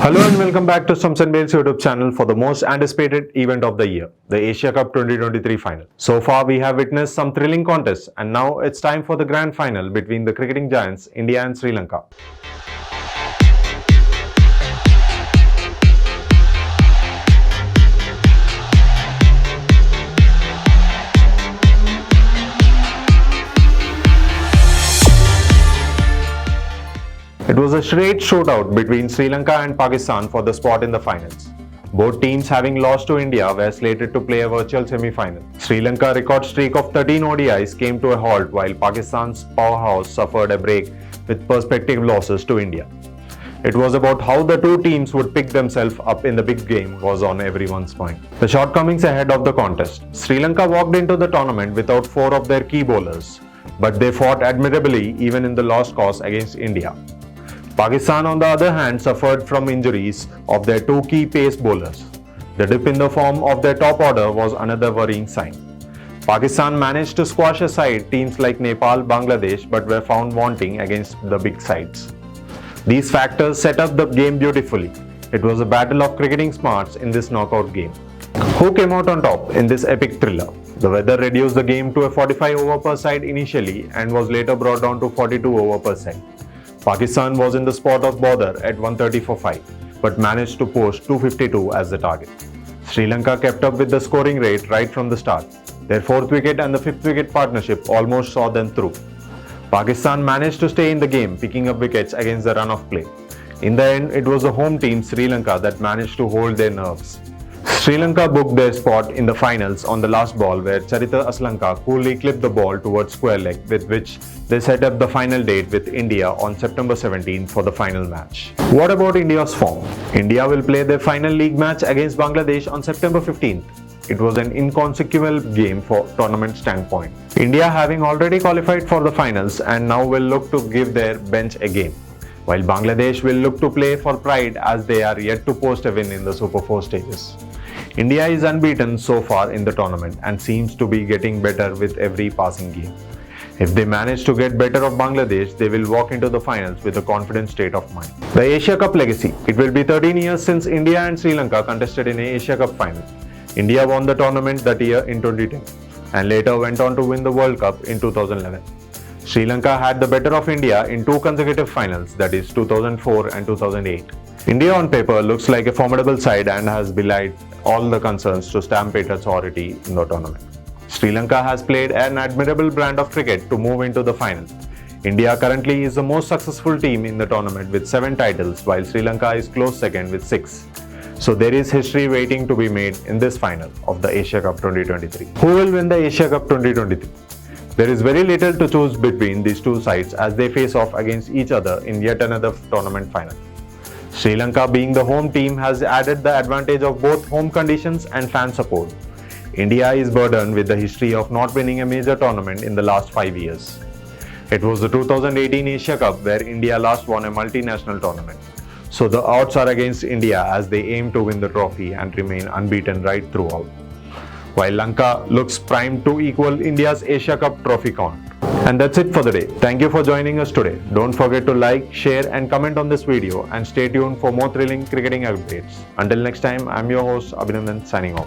Hello and welcome back to Stumps and Bales YouTube channel for the most anticipated event of the year, the Asia Cup 2023 final. So far we have witnessed some thrilling contests and now it's time for the grand final between the cricketing giants India and Sri Lanka. It was a straight shootout between Sri Lanka and Pakistan for the spot in the finals. Both teams, having lost to India, were slated to play a virtual semi-final. Sri Lanka's record streak of 13 ODIs came to a halt while Pakistan's powerhouse suffered a break with prospective losses to India. It was about how the two teams would pick themselves up in the big game was on everyone's mind. The shortcomings ahead of the contest. Sri Lanka walked into the tournament without four of their key bowlers, but they fought admirably even in the lost cause against India. Pakistan, on the other hand, suffered from injuries of their two key pace bowlers. The dip in the form of their top order was another worrying sign. Pakistan managed to squash aside teams like Nepal, Bangladesh, but were found wanting against the big sides. These factors set up the game beautifully. It was a battle of cricketing smarts in this knockout game. Who came out on top in this epic thriller? The weather reduced the game to a 45 over per side initially and was later brought down to 42 over per side. Pakistan was in the spot of bother at 130 for 5, but managed to post 252 as the target. Sri Lanka kept up with the scoring rate right from the start. Their fourth wicket and the fifth wicket partnership almost saw them through. Pakistan managed to stay in the game, picking up wickets against the run of play. In the end, it was the home team Sri Lanka that managed to hold their nerves. Sri Lanka booked their spot in the finals on the last ball where Charita Aslanka coolly clipped the ball towards square leg, with which they set up the final date with India on September 17 for the final match. What about India's form? India will play their final league match against Bangladesh on September 15th. It was an inconsequential game for tournament standpoint. India having already qualified for the finals and now will look to give their bench a game, while Bangladesh will look to play for pride as they are yet to post a win in the Super 4 stages. India is unbeaten so far in the tournament and seems to be getting better with every passing game. If they manage to get better of Bangladesh, they will walk into the finals with a confident state of mind. The Asia Cup legacy. It will be 13 years since India and Sri Lanka contested in an Asia Cup final. India won the tournament that year in 2010 and later went on to win the World Cup in 2011. Sri Lanka had the better of India in two consecutive finals, that is 2004 and 2008. India on paper looks like a formidable side and has belied all the concerns to stamp its authority in the tournament. Sri Lanka has played an admirable brand of cricket to move into the final. India currently is the most successful team in the tournament with 7 titles, while Sri Lanka is close second with 6. So there is history waiting to be made in this final of the Asia Cup 2023. Who will win the Asia Cup 2023? There is very little to choose between these two sides as they face off against each other in yet another tournament final. Sri Lanka, being the home team, has added the advantage of both home conditions and fan support. India is burdened with the history of not winning a major tournament in the last 5 years. It was the 2018 Asia Cup where India last won a multinational tournament. So the odds are against India as they aim to win the trophy and remain unbeaten right throughout, while Lanka looks primed to equal India's Asia Cup trophy count. And that's it for the day. Thank you for joining us today. Don't forget to like, share and comment on this video and stay tuned for more thrilling cricketing updates. Until next time, I'm your host Abhinandan signing off.